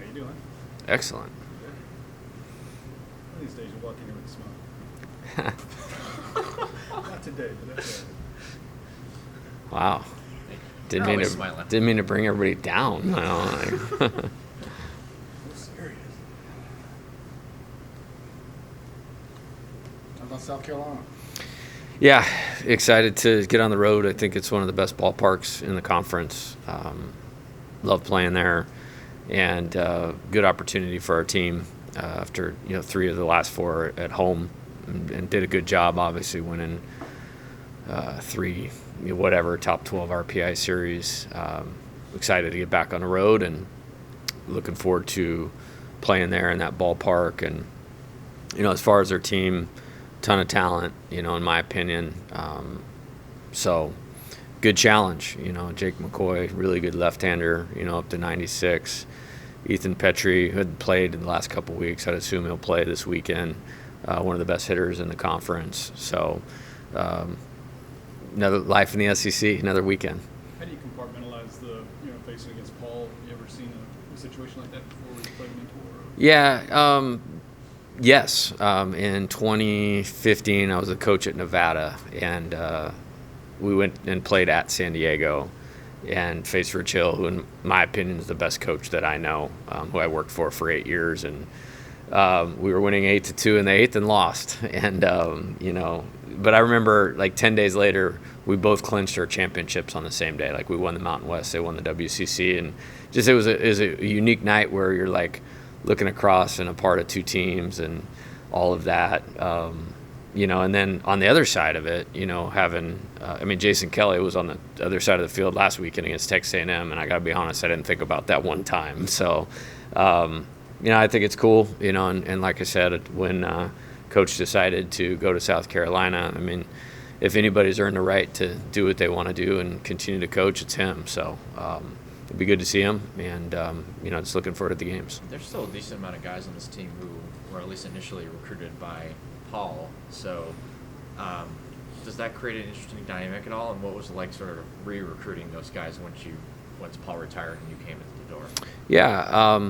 you doing? Excellent. Good. One of these days you'll walk in here with a smile. Not today, but that's Wow. Didn't mean to bring everybody down. so serious. How about South Carolina? Yeah, excited to get on the road. I think it's one of the best ballparks in the conference. Love playing there, and good opportunity for our team after 3 of the last 4 at home, and did a good job. Obviously, winning 3 top 12 RPI series. Excited to get back on the road and looking forward to playing there in that ballpark. And as far as their team, ton of talent, in my opinion. So good challenge. Jake McCoy, really good left-hander, up to 96. Ethan Petrie, who had played in the last couple of weeks, I'd assume he'll play this weekend. One of the best hitters in the conference. So another life in the SEC, another weekend. How do you compartmentalize the facing against Paul? You ever seen a situation like that before where you played mentor? Yeah. Yes. In 2015, I was a coach at Nevada, and we went and played at San Diego and faced Rich Hill, who, in my opinion, is the best coach that I know, who I worked for 8 years. And we were winning 8-2 in the 8th and lost. And, but I remember 10 days later, we both clinched our championships on the same day. We won the Mountain West, they won the WCC. And just it was a unique night where you're looking across and a part of 2 teams and all of that. And then on the other side of it, having Jason Kelly was on the other side of the field last weekend against Texas A&M, and I got to be honest, I didn't think about that one time. So, I think it's cool, and like I said, when Coach decided to go to South Carolina, if anybody's earned the right to do what they want to do and continue to coach, it's him. So it'd be good to see him, and just looking forward to the games. There's still a decent amount of guys on this team who were at least initially recruited by Paul. So does that create an interesting dynamic at all? And what was it like sort of re-recruiting those guys once Paul retired and you came into the door? Yeah,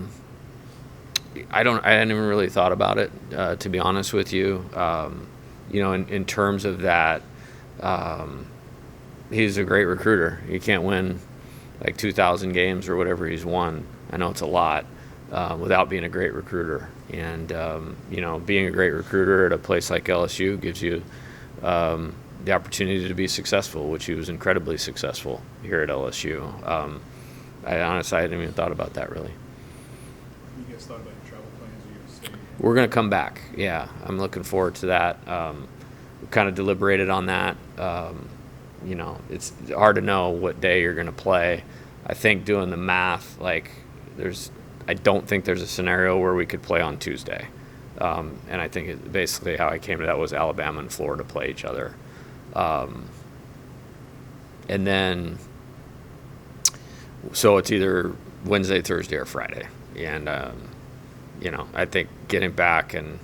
I hadn't even really thought about it, to be honest with you. In terms of that, he's a great recruiter. You can't win 2,000 games or whatever he's won. I know it's a lot, without being a great recruiter. And, being a great recruiter at a place like LSU gives you the opportunity to be successful, which he was incredibly successful here at LSU. I honestly hadn't even thought about that, really. You guys thought about your travel plans? Or you staying? We're going to come back. Yeah, I'm looking forward to that. We kind of deliberated on that. It's hard to know what day you're going to play. I think doing the math, I don't think there's a scenario where we could play on Tuesday. And I think basically how I came to that was Alabama and Florida play each other. And then, so it's either Wednesday, Thursday, or Friday. And, I think getting back and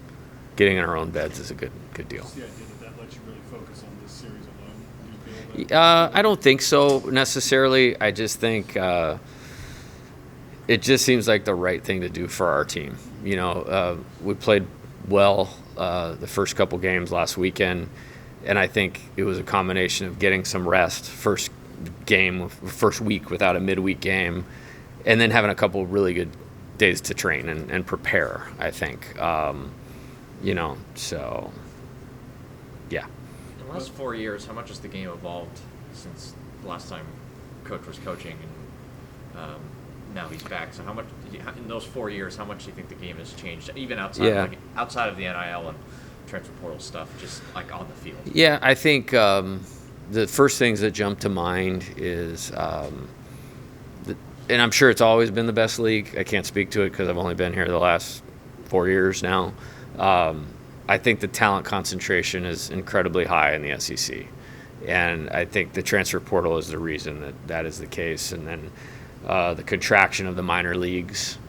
getting in our own beds is a good deal. What's the idea that lets you really focus on this series alone? Do you feel that? I don't think so necessarily. I just think it just seems like the right thing to do for our team. We played well the first couple games last weekend, and I think it was a combination of getting some rest, first week without a midweek game, and then having a couple of really good days to train and prepare, I think. So, yeah. In the last 4 years, how much has the game evolved since the last time Coach was coaching, and now he's back? So how much, in those 4 years, how much do you think the game has changed, even outside of the NIL and transfer portal stuff, just on the field? Yeah, I think the first things that jump to mind is, and I'm sure it's always been the best league. I can't speak to it because I've only been here the last 4 years now. I think the talent concentration is incredibly high in the SEC. And I think the transfer portal is the reason that is the case. And then the contraction of the minor leagues,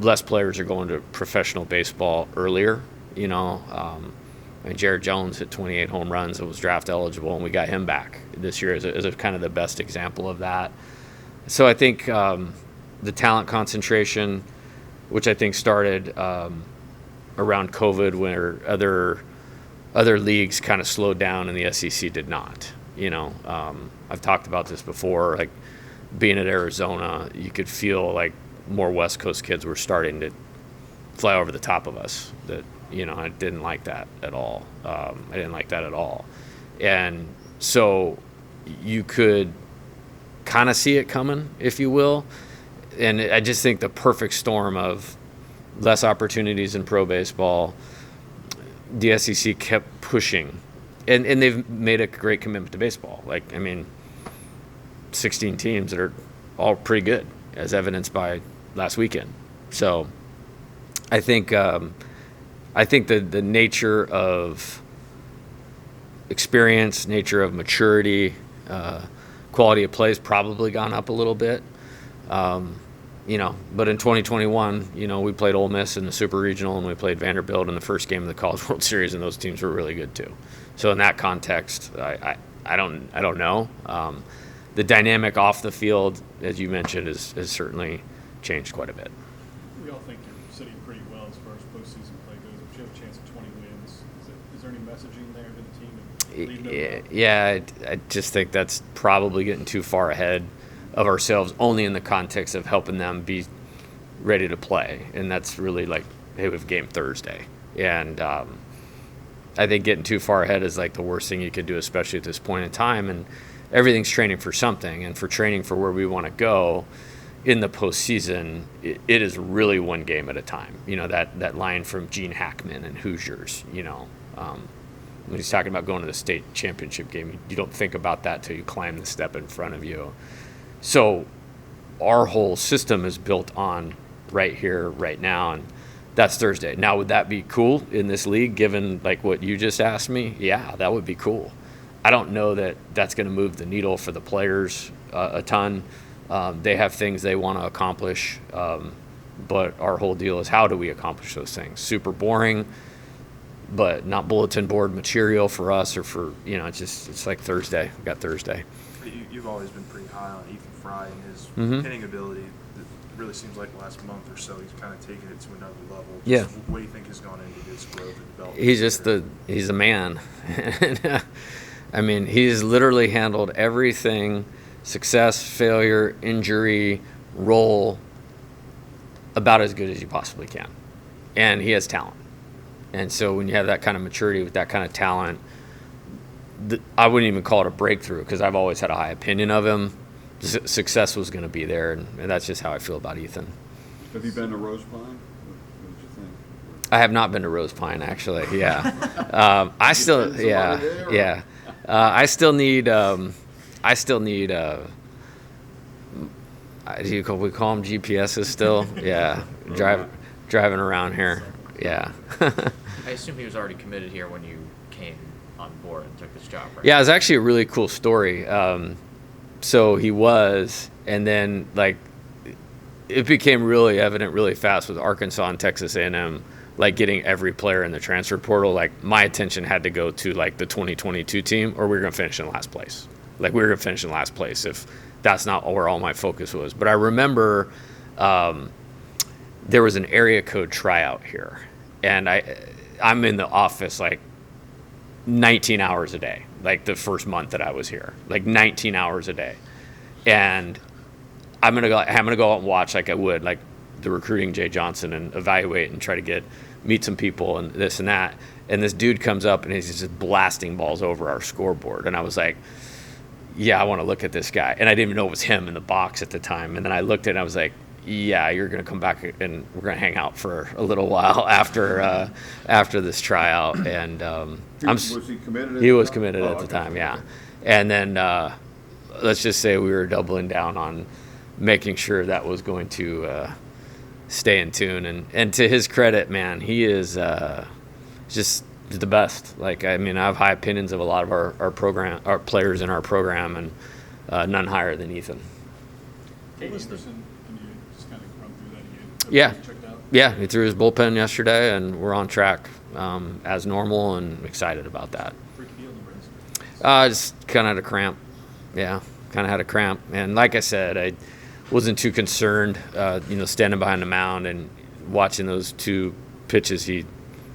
less players are going to professional baseball earlier. Jared Jones hit 28 home runs and was draft eligible, and we got him back this year as a kind of the best example of that. So I think, the talent concentration, which I think started around COVID, where other leagues kind of slowed down and the SEC did not. I've talked about this before. Like being at Arizona, you could feel like more West Coast kids were starting to fly over the top of us. That I didn't like that at all. And so you could kind of see it coming, if you will. And I just think the perfect storm of less opportunities in pro baseball, the SEC kept pushing. And they've made a great commitment to baseball. 16 teams that are all pretty good, as evidenced by last weekend. So I think the nature of experience, nature of maturity, quality of play has probably gone up a little bit. But in 2021, we played Ole Miss in the Super Regional and we played Vanderbilt in the first game of the College World Series, and those teams were really good too. So in that context, I don't know. The dynamic off the field, as you mentioned, has certainly changed quite a bit. We all think you're sitting pretty well as far as postseason play goes. If you have a chance at 20 wins, is there any messaging there to the team? Yeah, I just think that's probably getting too far ahead of ourselves, only in the context of helping them be ready to play. And that's really like, hey, we have game Thursday. And I think getting too far ahead is like the worst thing you could do, especially at this point in time. And everything's training for something. And for training for where we want to go in the postseason, it is really one game at a time. That line from Gene Hackman and Hoosiers, when he's talking about going to the state championship game, you don't think about that till you climb the step in front of you. So our whole system is built on right here, right now, and that's Thursday. Now, would that be cool in this league, given like what you just asked me? Yeah, that would be cool. I don't know that that's going to move the needle for the players a ton. They have things they want to accomplish, but our whole deal is how do we accomplish those things? Super boring, but not bulletin board material for us or for, it's like Thursday. We got Thursday. You've always been pretty high on Ethan Frey and his hitting ability. It really seems like the last month or so he's kind of taken it to another level. Yeah. What do you think has gone into his growth and development? He's a man. He's literally handled everything, success, failure, injury, role, about as good as you possibly can. And he has talent. And so when you have that kind of maturity with that kind of talent, I wouldn't even call it a breakthrough because I've always had a high opinion of him. Success was going to be there, and that's just how I feel about Ethan. Have you been to Rose Pine? What did you think? I have not been to Rose Pine, actually. Yeah, I still need. We call them GPSs still. Yeah, driving around here. Yeah. I assume he was already committed here when you came on board and took this job, right? Yeah, it was actually a really cool story. So he was, and then it became really evident really fast with Arkansas and Texas A&M, getting every player in the transfer portal. My attention had to go to the 2022 team, or we were going to finish in last place. We were going to finish in last place if that's not where all my focus was. But I remember there was an area code tryout here, and I'm in the office 19 hours a day, the first month that I was here, 19 hours a day. And I'm gonna go out and watch like I would, the recruiting Jay Johnson, and evaluate and try to meet some people and this and that. And this dude comes up and he's just blasting balls over our scoreboard. And I was like, yeah, I want to look at this guy. And I didn't even know it was him in the box at the time. And then I looked at it and I was like, yeah, you're going to come back and we're going to hang out for a little while after this tryout. And was he committed? He was committed at the time, yeah. And then let's just say we were doubling down on making sure that was going to stay in tune. And to his credit, man, he is just the best. I have high opinions of a lot of our players in our program, and none higher than Ethan. What was the... Can you just kind of run through that again? Yeah. Checked out? Yeah, he threw his bullpen yesterday, and we're on track as normal, and excited about that. Freaky deal in the wrist. Just kind of had a cramp. Yeah, kind of had a cramp. And like I said, wasn't too concerned, standing behind the mound and watching those 2 pitches he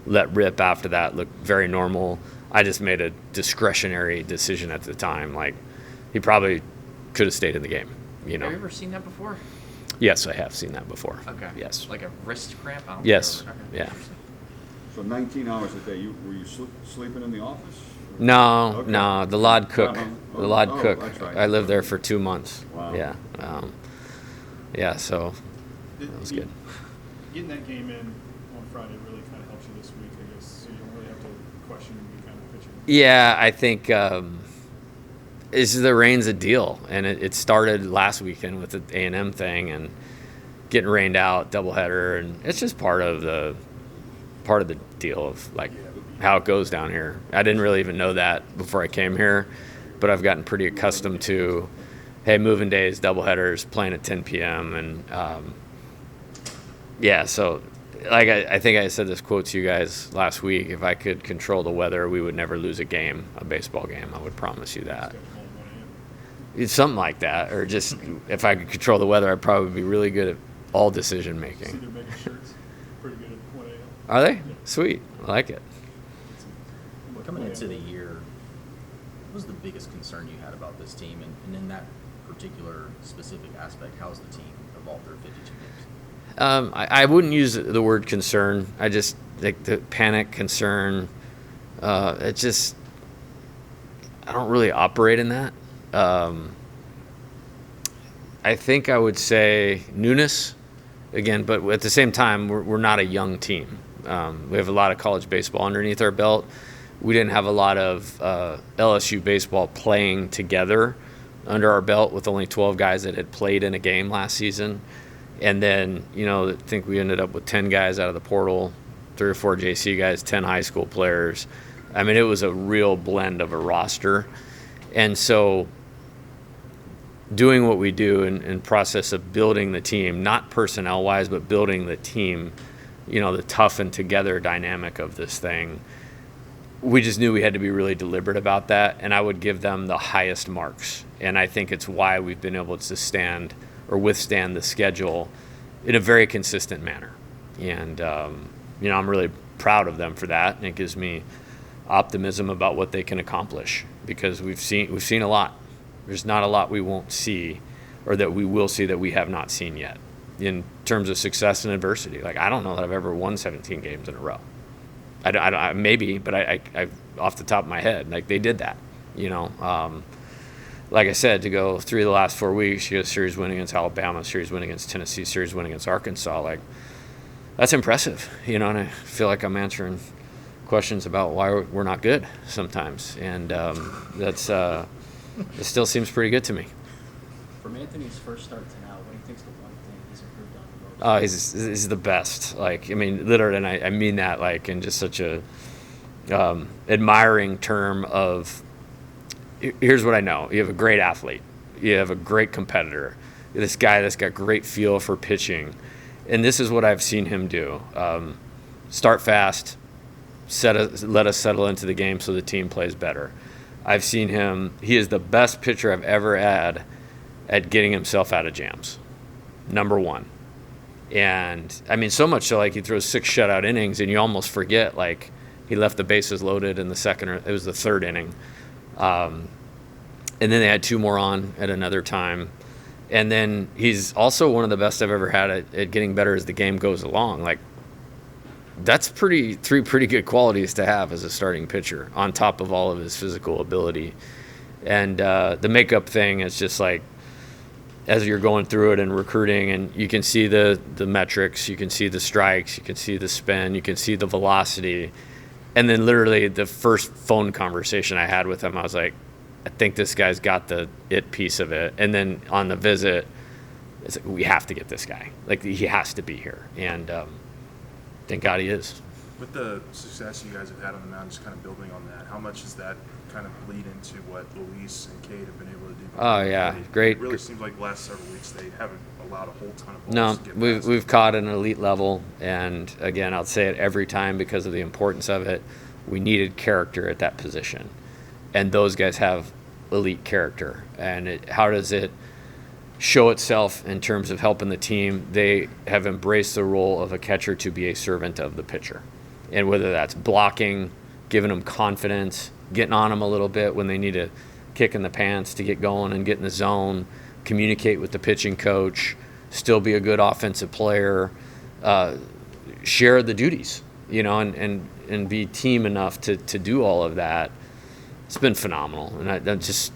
let rip after that looked very normal. I just made a discretionary decision at the time. Like, he probably could have stayed in the game, Have you ever seen that before? Yes, I have seen that before. Okay. Yes. Like a wrist cramp? I don't Yes. remember. Okay. Yeah. Interesting. So 19 hours a day, were you sleeping in the office? No, Okay. no, the Lod Cook. Uh-huh. The Lod Oh, Cook. that's right. I lived there for 2 months. Wow. Yeah. So that was good. Getting that game in on Friday really kind of helps you this week, I guess, so you don't really have to question any kind of pitching. Yeah, I think the rain's a deal, and it started last weekend with the A&M thing and getting rained out, doubleheader, and it's just part of the deal of like how it goes down here. I didn't really even know that before I came here, but I've gotten pretty accustomed to, hey, moving days, doubleheaders, playing at 10 p.m. and so like I think I said this quote to you guys last week. If I could control the weather, we would never lose a baseball game. I would promise you that. Schedule on 1 a.m. It's something like that, or just if I could control the weather, I'd probably be really good at all decision See, making. they're making shirts pretty good at 1 a.m. Are they? Sweet. I like it. Coming into the year, what was the biggest concern you had about this team? And in that particular specific aspect, how's the team evolved through 52 games? I wouldn't use the word concern. I just like the panic, concern. I don't really operate in that. I think I would say newness again, but at the same time, we're not a young team. We have a lot of college baseball underneath our belt. We didn't have a lot of LSU baseball playing together under our belt with only 12 guys that had played in a game last season. And then, I think we ended up with 10 guys out of the portal, 3 or 4 JC guys, 10 high school players. I mean, it was a real blend of a roster. And so doing what we do in process of building the team, not personnel-wise, but building the team, the tough and together dynamic of this thing, we just knew we had to be really deliberate about that, and I would give them the highest marks. And I think it's why we've been able to withstand the schedule in a very consistent manner. And, I'm really proud of them for that, and it gives me optimism about what they can accomplish because we've seen a lot. There's not a lot we won't see or that we will see that we have not seen yet in terms of success and adversity. Like, I don't know that I've ever won 17 games in a row. I maybe, but I off the top of my head, like they did that, like I said, to go 3 of the last 4 weeks, you get a series win against Alabama, series win against Tennessee, series win against Arkansas, like that's impressive, and I feel like I'm answering questions about why we're not good sometimes, and it still seems pretty good to me. From Anthony's first start to now, what do you think's the one thing he's improved on the most? Oh, he's the best. Like, I mean, literally, and I mean that like in just such a admiring term of. Here's what I know: you have a great athlete, you have a great competitor, this guy that's got great feel for pitching, and this is what I've seen him do: start fast, let us settle into the game so the team plays better. I've seen him; he is the best pitcher I've ever had at getting himself out of jams. Number one. And I mean, so much so, like, he throws 6 shutout innings, and you almost forget, like, he left the bases loaded in the it was the 3rd inning. And then they had 2 more on at another time. And then he's also one of the best I've ever had at getting better as the game goes along. Like, that's 3 pretty good qualities to have as a starting pitcher, on top of all of his physical ability. And the makeup thing is just like, as you're going through it and recruiting, and you can see the metrics, you can see the strikes, you can see the spin, you can see the velocity. And then literally the first phone conversation I had with him, I was like, I think this guy's got the it piece of it. And then on the visit, it's like, we have to get this guy. Like, he has to be here. And thank God he is. With the success you guys have had on the mound, just kind of building on that, how much does that kind of bleed into what Luis and Cade have been able to do? Oh, yeah. Great. It really seems like the last several weeks they haven't allowed a whole ton of balls No, to get past. we've caught an elite level, and again, I'll say it every time because of the importance of it. We needed character at that position, and those guys have elite character. And how does it show itself in terms of helping the team. They have embraced the role of a catcher to be a servant of the pitcher. And whether that's blocking, giving them confidence, getting on them a little bit when they need a kick in the pants to get going and get in the zone, communicate with the pitching coach, still be a good offensive player, share the duties, and be team enough to do all of that. It's been phenomenal. And I'm just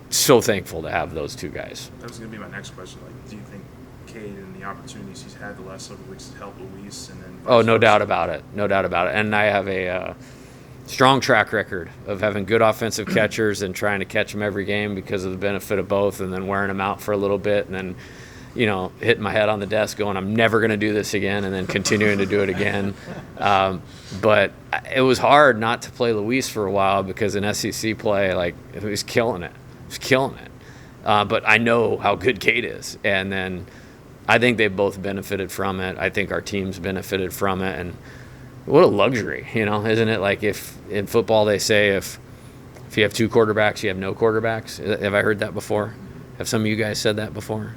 so thankful to have those two guys. That was going to be my next question. Like, do you think Cade and the opportunities he's had the last several weeks to help Luis and then? Oh, no doubt about it. No doubt about it. And I have a strong track record of having good offensive catchers and trying to catch them every game because of the benefit of both, and then wearing them out for a little bit, and then, hitting my head on the desk going, I'm never going to do this again, and then continuing to do it again. But it was hard not to play Luis for a while because in SEC play, he was killing it. But I know how good Cade is. And then I think they both benefited from it. I think our teams benefited from it. And what a luxury, isn't it? Like if in football they say if you have two quarterbacks, you have no quarterbacks. Have I heard that before? Have some of you guys said that before?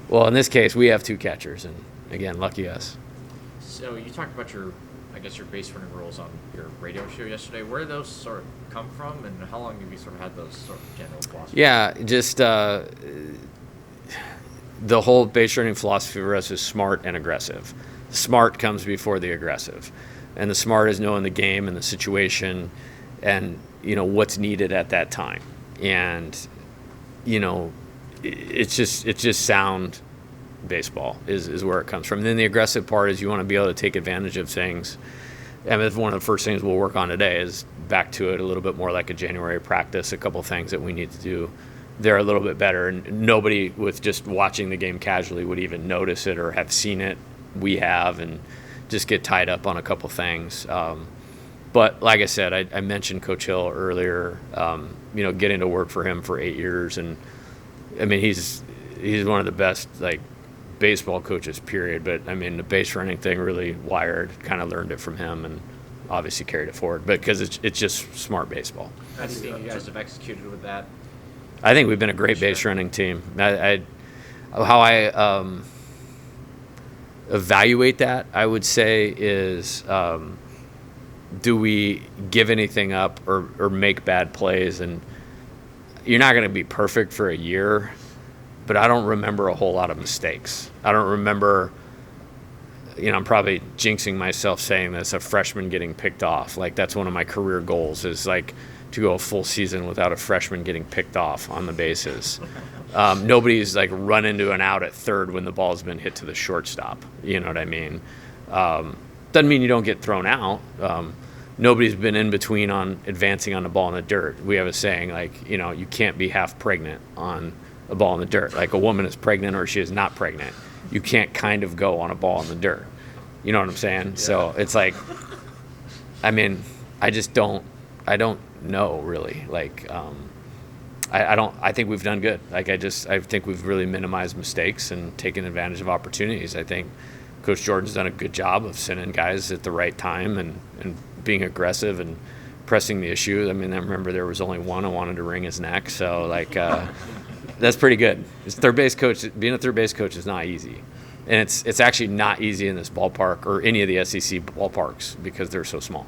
Well, in this case, we have two catchers. And, again, lucky us. So you talked about your base running rules on your radio show yesterday. Where do those sort of come from, and how long have you sort of had those sort of general philosophies? Yeah, just the whole base running philosophy for us is smart and aggressive. Smart comes before the aggressive, and the smart is knowing the game and the situation, and what's needed at that time, and it's just sound baseball is where it comes from. And then the aggressive part is you want to be able to take advantage of things. And that's one of the first things we'll work on today is back to it a little bit more like a January practice, a couple things that we need to do there a little bit better. And nobody with just watching the game casually would even notice it or have seen it. We have, and just get tied up on a couple things. But like I said, I mentioned Coach Hill earlier, getting to work for him for 8 years. And I mean, he's one of the best, baseball coaches, period. But I mean, the base running thing really kind of learned it from him, and obviously carried it forward. But because it's just smart baseball. How do you think you guys have executed with that? I think we've been a great base running team. How I evaluate that, I would say, is do we give anything up or make bad plays? And you're not going to be perfect for a year, but I don't remember a whole lot of mistakes. I don't remember, I'm probably jinxing myself saying this, a freshman getting picked off. That's one of my career goals is to go a full season without a freshman getting picked off on the bases. Nobody's run into an out at third when the ball's been hit to the shortstop. You know what I mean? Doesn't mean you don't get thrown out. Nobody's been in between on advancing on the ball in the dirt. We have a saying you can't be half pregnant on a ball in the dirt. A woman is pregnant or she is not pregnant. You can't kind of go on a ball in the dirt. You know what I'm saying? Yeah. So it's I don't know really. I think we've done good. I think we've really minimized mistakes and taken advantage of opportunities. I think Coach Jordan's done a good job of sending guys at the right time and being aggressive and pressing the issue. I mean, I remember there was only one who wanted to wring his neck. So that's pretty good. Being a third base coach is not easy. And it's actually not easy in this ballpark or any of the SEC ballparks because they're so small.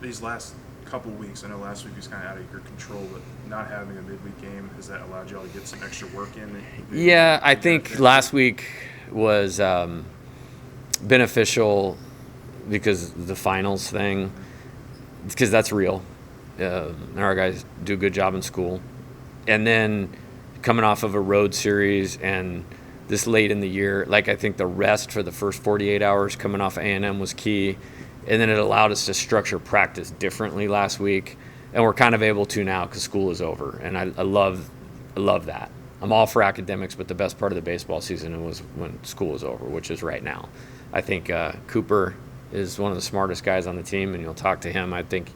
These last couple weeks, I know last week was kind of out of your control, but not having a midweek game, has that allowed you all to get some extra work in? Yeah, I think last week was beneficial because the finals thing, because that's real. Our guys do a good job in school. And then coming off of a road series and this late in the year, I think the rest for the first 48 hours coming off A&M was key. And then it allowed us to structure practice differently last week. And we're kind of able to now because school is over. And I love that. I'm all for academics, but the best part of the baseball season was when school was over, which is right now. I think Cooper is one of the smartest guys on the team, and you'll talk to him. I think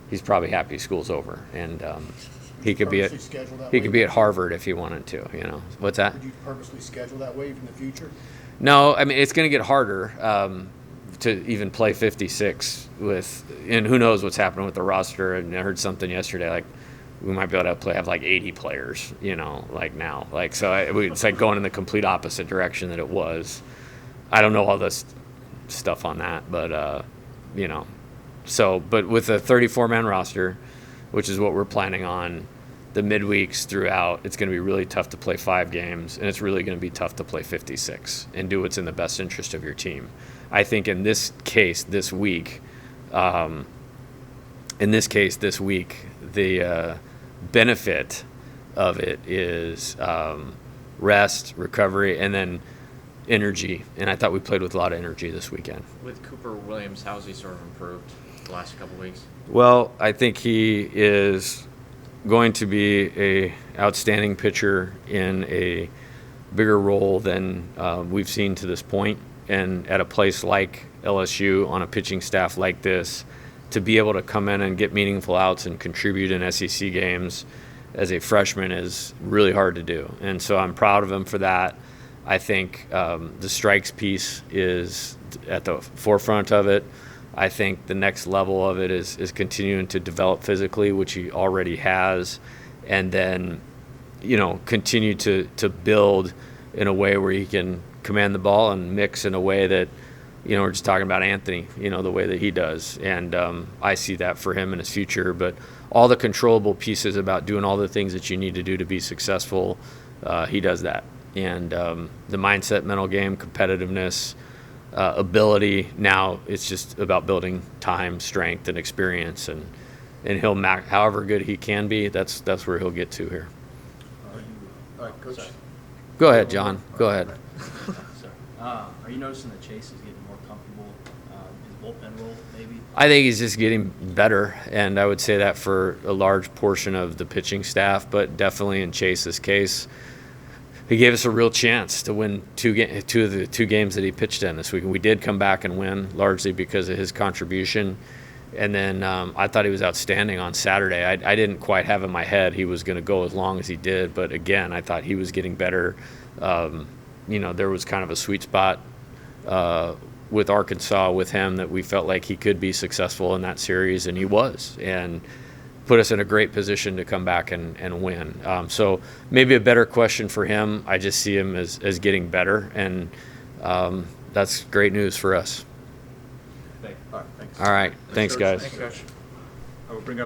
he's probably happy school's over. And he could be at Harvard if he wanted to, What's that? Would you purposely schedule that way in the future? No, I mean, it's going to get harder to even play 56 and who knows what's happening with the roster. And I heard something yesterday, we might be able to have like 80 players, like now. Like, so it's like going in the complete opposite direction that it was. I don't know all this stuff on that, but, but with a 34-man roster, which is what we're planning on, the midweeks throughout, it's going to be really tough to play 5 games, and it's really going to be tough to play 56 and do what's in the best interest of your team. I think in this case, this week, the benefit of it is rest, recovery, and then energy. And I thought we played with a lot of energy this weekend. With Cooper Williams, how's he sort of improved the last couple weeks? Well, I think he is going to be a outstanding pitcher in a bigger role than we've seen to this point. And at a place like LSU, on a pitching staff like this, to be able to come in and get meaningful outs and contribute in SEC games as a freshman is really hard to do. And so I'm proud of him for that. I think the strikes piece is at the forefront of it. I think the next level of it is continuing to develop physically, which he already has, and then, continue to build in a way where he can command the ball and mix in a way that, we're just talking about Anthony, the way that he does. And I see that for him in his future. But all the controllable pieces about doing all the things that you need to do to be successful, he does that. And the mindset, mental game, competitiveness, ability, now it's just about building time, strength, and experience. And he'll, however good he can be, that's where he'll get to here. All right, Coach. Go ahead, John. Go ahead. Sorry. Are you noticing that Chase is getting more comfortable in his bullpen role, maybe? I think he's just getting better, and I would say that for a large portion of the pitching staff, but definitely in Chase's case, he gave us a real chance to win two of the 2 games that he pitched in this week. We did come back and win, largely because of his contribution. And then I thought he was outstanding on Saturday. I didn't quite have in my head he was going to go as long as he did, but again, I thought he was getting better. There was kind of a sweet spot with Arkansas with him that we felt like he could be successful in that series, and he was, and put us in a great position to come back and win. So maybe a better question for him. I just see him as getting better, and that's great news for us. All right, thanks. All right. Thanks, guys. Thanks, Coach. I will bring up